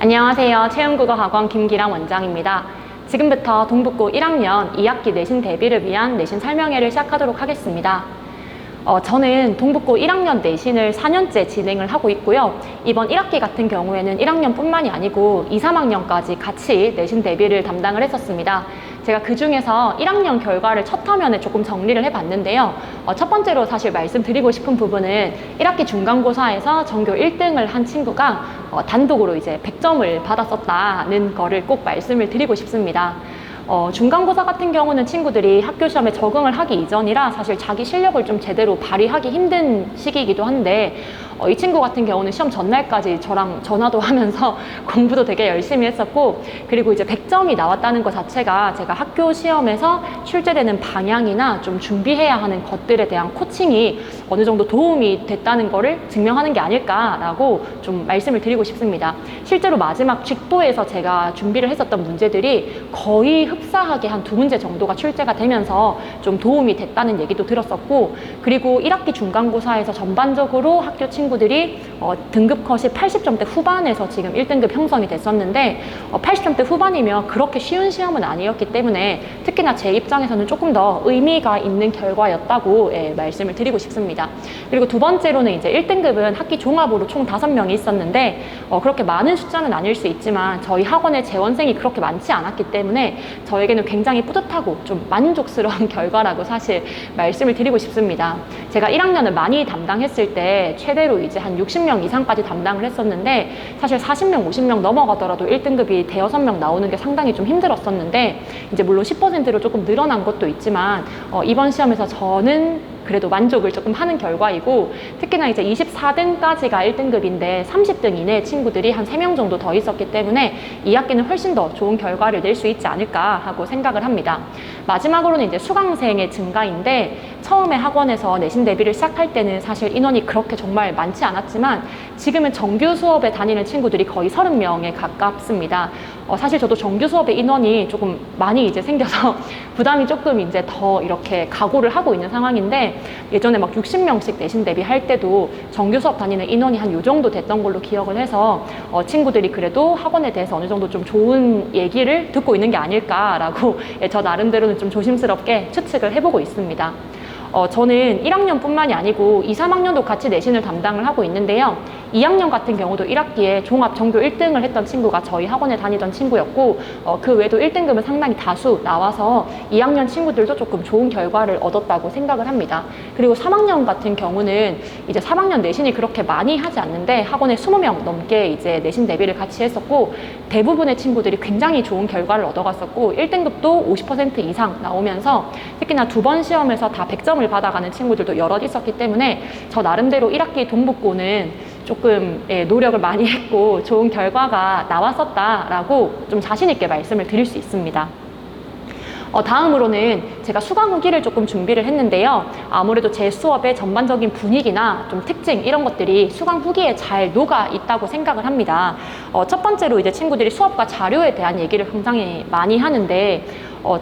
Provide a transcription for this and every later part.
안녕하세요. 체험국어학원 김기랑 원장입니다. 지금부터 동북고 1학년 2학기 내신 대비를 위한 내신 설명회를 시작하도록 하겠습니다. 저는 동북고 1학년 내신을 4년째 진행을 하고 있고요. 이번 1학기 같은 경우에는 1학년뿐만이 아니고 2, 3학년까지 같이 내신 대비를 담당을 했었습니다. 제가 그 중에서 1학년 결과를 첫 화면에 조금 정리를 해봤는데요. 첫 번째로 사실 말씀드리고 싶은 부분은 1학기 중간고사에서 전교 1등을 한 친구가 단독으로 이제 100점을 받았었다는 거를 꼭 말씀을 드리고 싶습니다. 중간고사 같은 경우는 친구들이 학교 시험에 적응을 하기 이전이라 사실 자기 실력을 좀 제대로 발휘하기 힘든 시기이기도 한데 이 친구 같은 경우는 시험 전날까지 저랑 전화도 하면서 공부도 되게 열심히 했었고, 그리고 이제 100점이 나왔다는 것 자체가 제가 학교 시험에서 출제되는 방향이나 좀 준비해야 하는 것들에 대한 코칭이 어느 정도 도움이 됐다는 거를 증명하는 게 아닐까라고 좀 말씀을 드리고 싶습니다. 실제로 마지막 직보에서 제가 준비를 했었던 문제들이 거의 흡사하게 한 2문제 정도가 출제가 되면서 좀 도움이 됐다는 얘기도 들었었고, 그리고 1학기 중간고사에서 전반적으로 학교 친구들이 등급 컷이 80점대 후반에서 지금 1등급 형성이 됐었는데 80점대 후반이면 그렇게 쉬운 시험은 아니었기 때문에 특히나 제 입장에서는 조금 더 의미가 있는 결과였다고 말씀을 드리고 싶습니다. 그리고 두 번째로는 이제 1등급은 학기 종합으로 총 5명이 있었는데 그렇게 많은 숫자는 아닐 수 있지만 저희 학원의 재원생이 그렇게 많지 않았기 때문에 저에게는 굉장히 뿌듯하고 좀 만족스러운 결과라고 사실 말씀을 드리고 싶습니다. 제가 1학년을 많이 담당했을 때 최대로 이제 한 60명 이상까지 담당을 했었는데 사실 40명, 50명 넘어가더라도 1등급이 대여섯 명 나오는 게 상당히 좀 힘들었었는데 이제 물론 10%로 조금 늘어난 것도 있지만 이번 시험에서 저는 그래도 만족을 조금 하는 결과이고, 특히나 이제 24등까지가 1등급인데 30등 이내 친구들이 한 3명 정도 더 있었기 때문에 이 학기는 훨씬 더 좋은 결과를 낼 수 있지 않을까 하고 생각을 합니다. 마지막으로는 이제 수강생의 증가인데 처음에 학원에서 내신 대비를 시작할 때는 사실 인원이 그렇게 정말 많지 않았지만 지금은 정규 수업에 다니는 친구들이 거의 30명에 가깝습니다. 사실 저도 정규 수업의 인원이 조금 많이 이제 생겨서 부담이 조금 이제 더 이렇게 각오를 하고 있는 상황인데, 예전에 막 60명씩 내신 대비할 때도 정규 수업 다니는 인원이 한 요 정도 됐던 걸로 기억을 해서 친구들이 그래도 학원에 대해서 어느 정도 좀 좋은 얘기를 듣고 있는 게 아닐까라고 저 나름대로는 좀 조심스럽게 추측을 해보고 있습니다. 저는 1학년뿐만이 아니고 2, 3학년도 같이 내신을 담당을 하고 있는데요. 2학년 같은 경우도 1학기에 종합 전교 1등을 했던 친구가 저희 학원에 다니던 친구였고 그 외에도 1등급은 상당히 다수 나와서 2학년 친구들도 조금 좋은 결과를 얻었다고 생각을 합니다. 그리고 3학년 같은 경우는 이제 3학년 내신이 그렇게 많이 하지 않는데 학원에 20명 넘게 이제 내신 대비를 같이 했었고 대부분의 친구들이 굉장히 좋은 결과를 얻어갔었고 1등급도 50% 이상 나오면서 특히나 2번 시험에서 다 100점을 받아가는 친구들도 여럿 있었기 때문에 저 나름대로 1학기 동북고는 조금 노력을 많이 했고 좋은 결과가 나왔었다라고 좀 자신 있게 말씀을 드릴 수 있습니다. 다음으로는 제가 수강 후기를 조금 준비를 했는데요. 아무래도 제 수업의 전반적인 분위기나 좀 특징 이런 것들이 수강 후기에 잘 녹아 있다고 생각을 합니다. 첫 번째로 이제 친구들이 수업과 자료에 대한 얘기를 굉장히 많이 하는데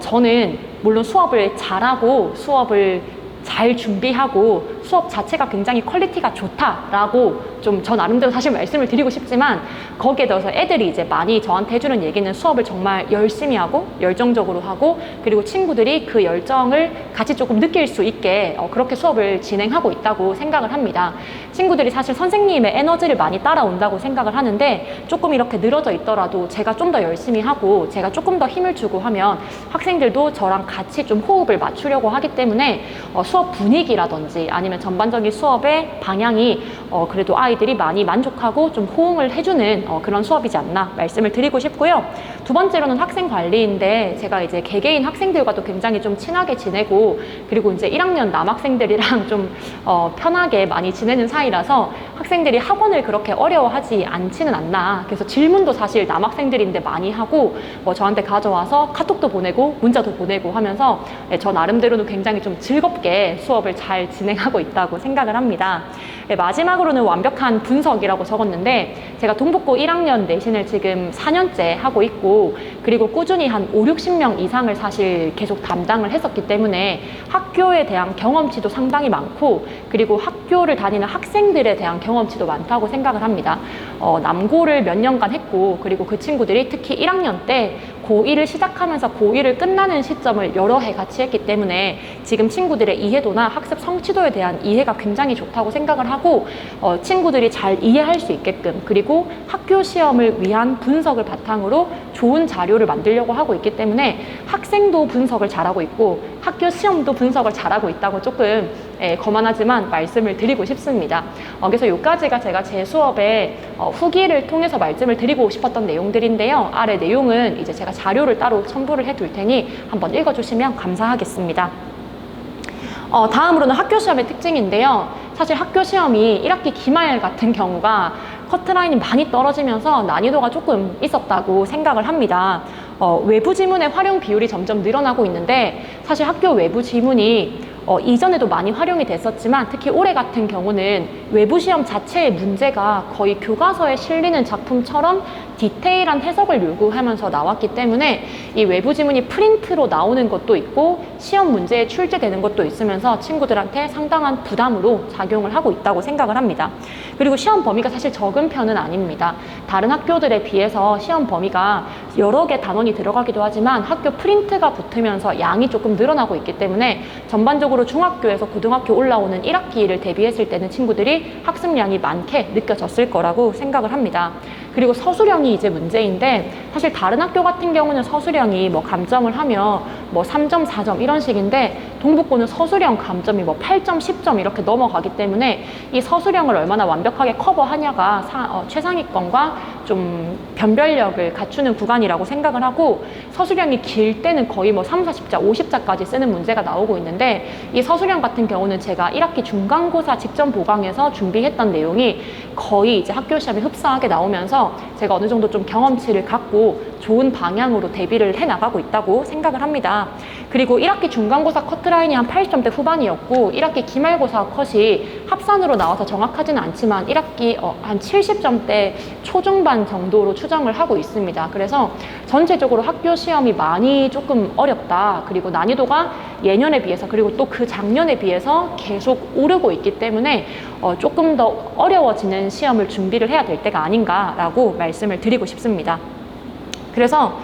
저는 물론 수업을 잘하고 수업을 잘 준비하고 수업 자체가 굉장히 퀄리티가 좋다라고 좀 저 나름대로 사실 말씀을 드리고 싶지만 거기에 더해서 애들이 이제 많이 저한테 해주는 얘기는 수업을 정말 열심히 하고 열정적으로 하고 그리고 친구들이 그 열정을 같이 조금 느낄 수 있게 그렇게 수업을 진행하고 있다고 생각을 합니다. 친구들이 사실 선생님의 에너지를 많이 따라온다고 생각을 하는데 조금 이렇게 늘어져 있더라도 제가 좀 더 열심히 하고 제가 조금 더 힘을 주고 하면 학생들도 저랑 같이 좀 호흡을 맞추려고 하기 때문에 수업 분위기라든지 아니면 전반적인 수업의 방향이 그래도 아이들이 많이 만족하고 좀 호응을 해주는 그런 수업이지 않나 말씀을 드리고 싶고요. 두 번째로는 학생 관리인데 제가 이제 개개인 학생들과도 굉장히 좀 친하게 지내고 그리고 이제 1학년 남학생들이랑 좀 편하게 많이 지내는 사이라서 학생들이 학원을 그렇게 어려워하지 않지는 않나. 그래서 질문도 사실 남학생들인데 많이 하고 저한테 가져와서 카톡도 보내고 문자도 보내고 하면서 저 나름대로는 굉장히 좀 즐겁게 수업을 잘 진행하고 있다고 생각을 합니다. 마지막으로는 완벽한 분석이라고 적었는데 제가 동북고 1학년 내신을 지금 4년째 하고 있고 그리고 꾸준히 한 5, 60명 이상을 사실 계속 담당을 했었기 때문에 학교에 대한 경험치도 상당히 많고 그리고 학교를 다니는 학생 학생들에 대한 경험치도 많다고 생각을 합니다. 남고를 몇 년간 했고, 그리고 그 친구들이 특히 1학년 때 고1을 시작하면서 고1을 끝나는 시점을 여러 해 같이 했기 때문에 지금 친구들의 이해도나 학습 성취도에 대한 이해가 굉장히 좋다고 생각을 하고, 친구들이 잘 이해할 수 있게끔, 그리고 학교 시험을 위한 분석을 바탕으로 좋은 자료를 만들려고 하고 있기 때문에 학생도 분석을 잘하고 있고 학교 시험도 분석을 잘하고 있다고 조금 거만하지만 말씀을 드리고 싶습니다. 그래서 여기까지가 제가 제 수업의 후기를 통해서 말씀을 드리고 싶었던 내용들인데요. 아래 내용은 이제 제가 자료를 따로 첨부를 해둘 테니 한번 읽어주시면 감사하겠습니다. 다음으로는 학교 시험의 특징인데요. 사실 학교 시험이 1학기 기말 같은 경우가 커트라인이 많이 떨어지면서 난이도가 조금 있었다고 생각을 합니다. 외부 지문의 활용 비율이 점점 늘어나고 있는데, 사실 학교 외부 지문이 이전에도 많이 활용이 됐었지만 특히 올해 같은 경우는 외부 시험 자체의 문제가 거의 교과서에 실리는 작품처럼 디테일한 해석을 요구하면서 나왔기 때문에 이 외부 지문이 프린트로 나오는 것도 있고 시험 문제에 출제되는 것도 있으면서 친구들한테 상당한 부담으로 작용을 하고 있다고 생각을 합니다. 그리고 시험 범위가 사실 적은 편은 아닙니다. 다른 학교들에 비해서 시험 범위가 여러 개 단원이 들어가기도 하지만 학교 프린트가 붙으면서 양이 조금 늘어나고 있기 때문에 전반적으로 중학교에서 고등학교 올라오는 1학기를 대비했을 때는 친구들이 학습량이 많게 느껴졌을 거라고 생각을 합니다. 그리고 서술형이 이제 문제인데, 사실 다른 학교 같은 경우는 서술형이 뭐 감점을 하면 뭐 3점, 4점 이런 식인데 동북고는 서술형 감점이 뭐 8점, 10점 이렇게 넘어가기 때문에 이 서술형을 얼마나 완벽하게 커버하냐가 최상위권과 좀 변별력을 갖추는 구간이라고 생각을 하고, 서술형이 길 때는 거의 뭐 3, 40자, 50자까지 쓰는 문제가 나오고 있는데, 이 서술형 같은 경우는 제가 1학기 중간고사 직전 보강에서 준비했던 내용이 거의 이제 학교 시험에 흡사하게 나오면서 제가 어느 정도 좀 경험치를 갖고 좋은 방향으로 대비를 해나가고 있다고 생각을 합니다. 그리고 1학기 중간고사 커트라인이 한 80점대 후반이었고 1학기 기말고사 컷이 합산으로 나와서 정확하지는 않지만 1학기 한 70점대 초중반 정도로 추정을 하고 있습니다. 그래서 전체적으로 학교 시험이 많이 조금 어렵다. 그리고 난이도가 예년에 비해서, 그리고 또 그 작년에 비해서 계속 오르고 있기 때문에 조금 더 어려워지는 시험을 준비를 해야 될 때가 아닌가라고 말씀을 드리고 싶습니다. 그래서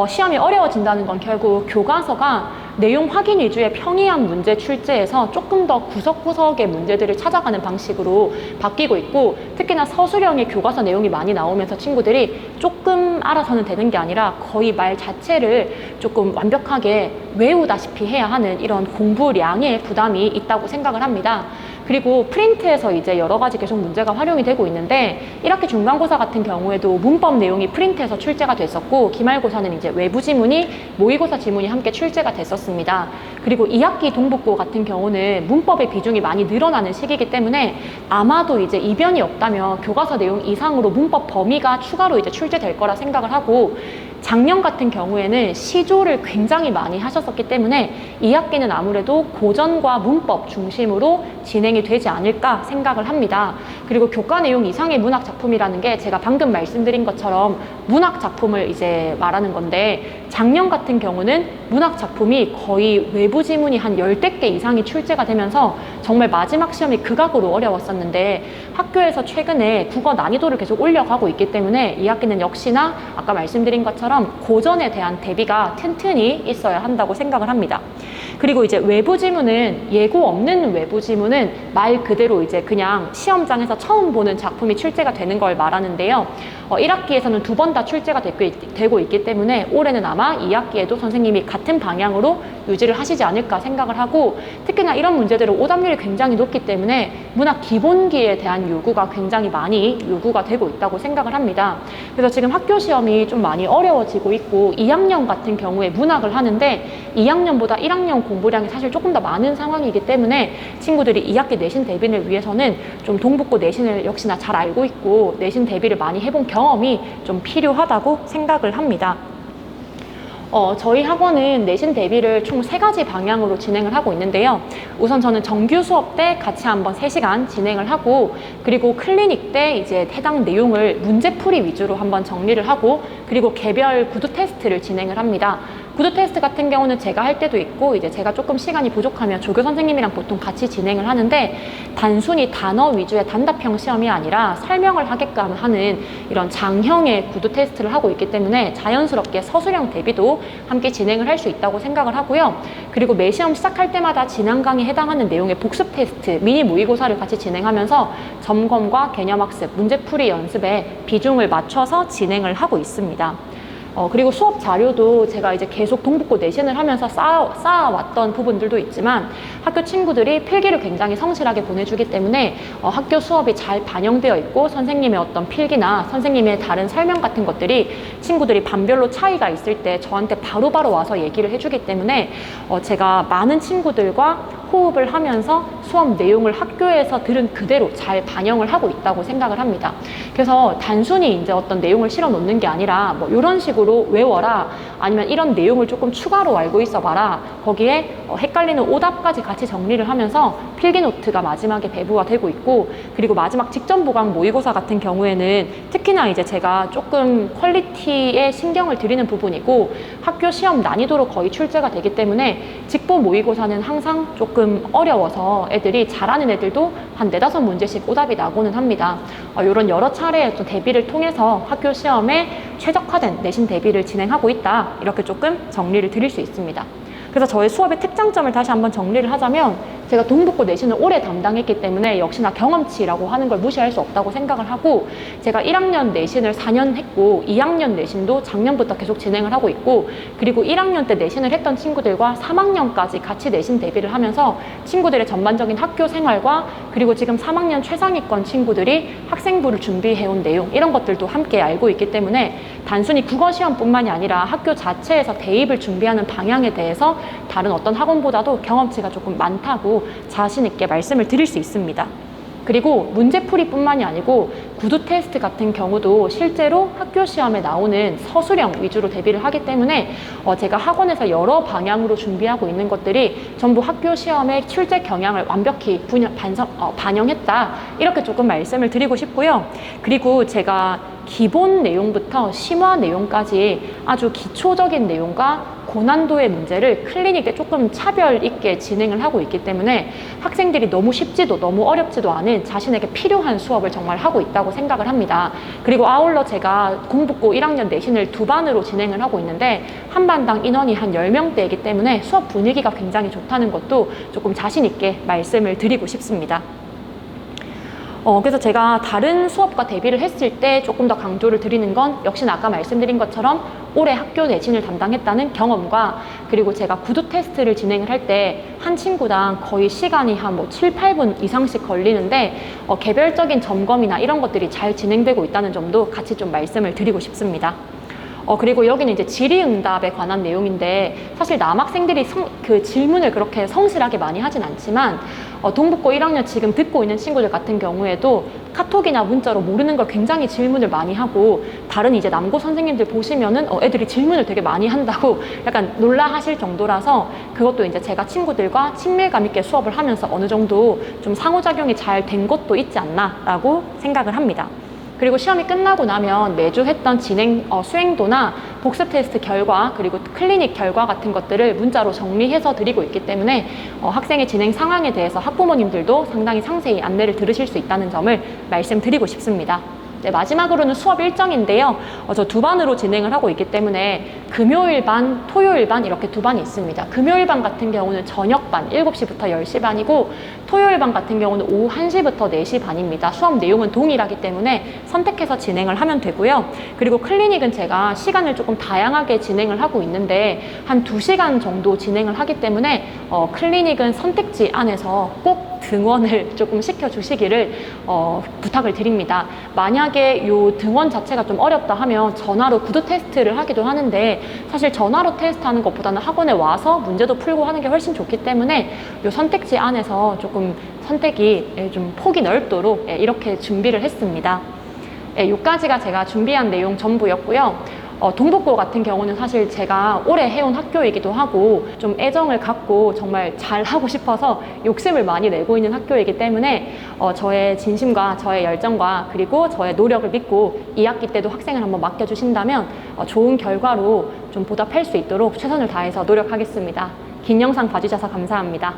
시험이 어려워진다는 건 결국 교과서가 내용 확인 위주의 평이한 문제 출제에서 조금 더 구석구석의 문제들을 찾아가는 방식으로 바뀌고 있고, 특히나 서술형의 교과서 내용이 많이 나오면서 친구들이 조금 알아서는 되는 게 아니라 거의 말 자체를 조금 완벽하게 외우다시피 해야 하는 이런 공부량의 부담이 있다고 생각을 합니다. 그리고 프린트에서 이제 여러 가지 계속 문제가 활용이 되고 있는데 1학기 중간고사 같은 경우에도 문법 내용이 프린트에서 출제가 됐었고, 기말고사는 이제 외부 지문이 모의고사 지문이 함께 출제가 됐었습니다. 그리고 2학기 동북고 같은 경우는 문법의 비중이 많이 늘어나는 시기이기 때문에 아마도 이제 이변이 없다면 교과서 내용 이상으로 문법 범위가 추가로 이제 출제될 거라 생각을 하고, 작년 같은 경우에는 시조를 굉장히 많이 하셨었기 때문에 2학기는 아무래도 고전과 문법 중심으로 진행이 되지 않을까 생각을 합니다. 그리고 교과 내용 이상의 문학 작품이라는 게 제가 방금 말씀드린 것처럼 문학 작품을 이제 말하는 건데, 작년 같은 경우는 문학 작품이 거의 외부 지문이 한 10대 개 이상이 출제가 되면서 정말 마지막 시험이 극악으로 어려웠었는데, 학교에서 최근에 국어 난이도를 계속 올려가고 있기 때문에 2학기는 역시나 아까 말씀드린 것처럼 고전에 대한 대비가 튼튼히 있어야 한다고 생각을 합니다. 그리고 이제 외부 지문은, 예고 없는 외부 지문은 말 그대로 이제 그냥 시험장에서 처음 보는 작품이 출제가 되는 걸 말하는데요. 1학기에서는 2번 다 출제가 되고 있기 때문에 올해는 아마 2학기에도 선생님이 같은 방향으로 유지를 하시지 않을까 생각을 하고, 특히나 이런 문제들은 오답률이 굉장히 높기 때문에 문학 기본기에 대한 요구가 굉장히 많이 요구가 되고 있다고 생각을 합니다. 그래서 지금 학교 시험이 좀 많이 어려워지고 있고, 2학년 같은 경우에 문학을 하는데 2학년보다 1학년 공부량이 사실 조금 더 많은 상황이기 때문에 친구들이 2학기 내신 대비를 위해서는 좀 동북고 내신을 역시나 잘 알고 있고 내신 대비를 많이 해본 경험이 좀 필요하다고 생각을 합니다. 저희 학원은 내신 대비를 총 3가지 방향으로 진행을 하고 있는데요. 우선 저는 정규 수업 때 같이 한번 3시간 진행을 하고, 그리고 클리닉 때 이제 해당 내용을 문제풀이 위주로 한번 정리를 하고, 그리고 개별 구두 테스트를 진행을 합니다. 구두 테스트 같은 경우는 제가 할 때도 있고 이제 제가 조금 시간이 부족하면 조교 선생님이랑 보통 같이 진행을 하는데, 단순히 단어 위주의 단답형 시험이 아니라 설명을 하게끔 하는 이런 장형의 구두 테스트를 하고 있기 때문에 자연스럽게 서술형 대비도 함께 진행을 할 수 있다고 생각을 하고요. 그리고 매 시험 시작할 때마다 지난 강의에 해당하는 내용의 복습 테스트, 미니 모의고사를 같이 진행하면서 점검과 개념학습, 문제풀이 연습에 비중을 맞춰서 진행을 하고 있습니다. 그리고 수업 자료도 제가 이제 계속 동북고 내신을 하면서 쌓아왔던 부분들도 있지만, 학교 친구들이 필기를 굉장히 성실하게 보내주기 때문에 학교 수업이 잘 반영되어 있고, 선생님의 어떤 필기나 선생님의 다른 설명 같은 것들이 친구들이 반별로 차이가 있을 때 저한테 바로바로 와서 얘기를 해주기 때문에 제가 많은 친구들과 호흡을 하면서 수업 내용을 학교에서 들은 그대로 잘 반영을 하고 있다고 생각을 합니다. 그래서 단순히 이제 어떤 내용을 실어 놓는 게 아니라 뭐 이런 식으로 외워라, 아니면 이런 내용을 조금 추가로 알고 있어 봐라, 거기에 헷갈리는 오답까지 같이 정리를 하면서 필기 노트가 마지막에 배부가 되고 있고, 그리고 마지막 직전 보강 모의고사 같은 경우에는 특히나 이제 제가 조금 퀄리티에 신경을 드리는 부분이고 학교 시험 난이도로 거의 출제가 되기 때문에 직보 모의고사는 항상 조금 어려워서 애들이 잘하는 애들도 한 4-5문제씩 오답이 나고는 합니다. 이런 여러 차례의 또 대비를 통해서 학교 시험에 최적화된 내신 대비를 진행하고 있다, 이렇게 조금 정리를 드릴 수 있습니다. 그래서 저의 수업의 특장점을 다시 한번 정리를 하자면, 제가 동북고 내신을 오래 담당했기 때문에 역시나 경험치라고 하는 걸 무시할 수 없다고 생각을 하고, 제가 1학년 내신을 4년 했고 2학년 내신도 작년부터 계속 진행을 하고 있고, 그리고 1학년 때 내신을 했던 친구들과 3학년까지 같이 내신 대비를 하면서 친구들의 전반적인 학교 생활과, 그리고 지금 3학년 최상위권 친구들이 학생부를 준비해온 내용, 이런 것들도 함께 알고 있기 때문에 단순히 국어 시험뿐만이 아니라 학교 자체에서 대입을 준비하는 방향에 대해서 다른 어떤 학원보다도 경험치가 조금 많다고 자신 있게 말씀을 드릴 수 있습니다. 그리고 문제풀이뿐만이 아니고 구두 테스트 같은 경우도 실제로 학교 시험에 나오는 서술형 위주로 대비를 하기 때문에 제가 학원에서 여러 방향으로 준비하고 있는 것들이 전부 학교 시험의 출제 경향을 완벽히 반영했다, 이렇게 조금 말씀을 드리고 싶고요. 그리고 제가 기본 내용부터 심화 내용까지 아주 기초적인 내용과 고난도의 문제를 클리닉에 조금 차별 있게 진행을 하고 있기 때문에 학생들이 너무 쉽지도 너무 어렵지도 않은 자신에게 필요한 수업을 정말 하고 있다고 생각을 합니다. 그리고 아울러 제가 동북고 1학년 내신을 2반으로 진행을 하고 있는데 한 반당 인원이 한 10명대이기 때문에 수업 분위기가 굉장히 좋다는 것도 조금 자신 있게 말씀을 드리고 싶습니다. 그래서 제가 다른 수업과 대비를 했을 때 조금 더 강조를 드리는 건, 역시나 아까 말씀드린 것처럼 올해 학교 내신을 담당했다는 경험과, 그리고 제가 구두 테스트를 진행을 할 때 한 친구당 거의 시간이 한 7-8분 이상씩 걸리는데 개별적인 점검이나 이런 것들이 잘 진행되고 있다는 점도 같이 좀 말씀을 드리고 싶습니다. 그리고 여기는 이제 질의응답에 관한 내용인데, 사실 남학생들이 그 질문을 그렇게 성실하게 많이 하진 않지만 동북고 1학년 지금 듣고 있는 친구들 같은 경우에도 카톡이나 문자로 모르는 걸 굉장히 질문을 많이 하고, 다른 이제 남고 선생님들 보시면은 애들이 질문을 되게 많이 한다고 약간 놀라하실 정도라서, 그것도 이제 제가 친구들과 친밀감 있게 수업을 하면서 어느 정도 좀 상호작용이 잘 된 것도 있지 않나라고 생각을 합니다. 그리고 시험이 끝나고 나면 매주 했던 수행도나 복습 테스트 결과, 그리고 클리닉 결과 같은 것들을 문자로 정리해서 드리고 있기 때문에 학생의 진행 상황에 대해서 학부모님들도 상당히 상세히 안내를 들으실 수 있다는 점을 말씀드리고 싶습니다. 네, 마지막으로는 수업 일정인데요. 저 2반으로 진행을 하고 있기 때문에 금요일 반, 토요일 반 이렇게 2반이 있습니다. 금요일 반 같은 경우는 저녁반 7시부터 10시 반이고, 토요일 반 같은 경우는 오후 1시부터 4시 반입니다. 수업 내용은 동일하기 때문에 선택해서 진행을 하면 되고요. 그리고 클리닉은 제가 시간을 조금 다양하게 진행을 하고 있는데 한 2시간 정도 진행을 하기 때문에 클리닉은 선택지 안에서 꼭 등원을 조금 시켜주시기를 부탁을 드립니다. 만약에 이 등원 자체가 좀 어렵다 하면 전화로 구두 테스트를 하기도 하는데, 사실 전화로 테스트하는 것보다는 학원에 와서 문제도 풀고 하는 게 훨씬 좋기 때문에 이 선택지 안에서 조금 선택이 좀 폭이 넓도록 이렇게 준비를 했습니다. 여기까지가 제가 준비한 내용 전부였고요. 동북고 같은 경우는 사실 제가 오래 해온 학교이기도 하고 좀 애정을 갖고 정말 잘 하고 싶어서 욕심을 많이 내고 있는 학교이기 때문에 저의 진심과 저의 열정과 그리고 저의 노력을 믿고 2학기 때도 학생을 한번 맡겨주신다면 좋은 결과로 좀 보답할 수 있도록 최선을 다해서 노력하겠습니다. 긴 영상 봐주셔서 감사합니다.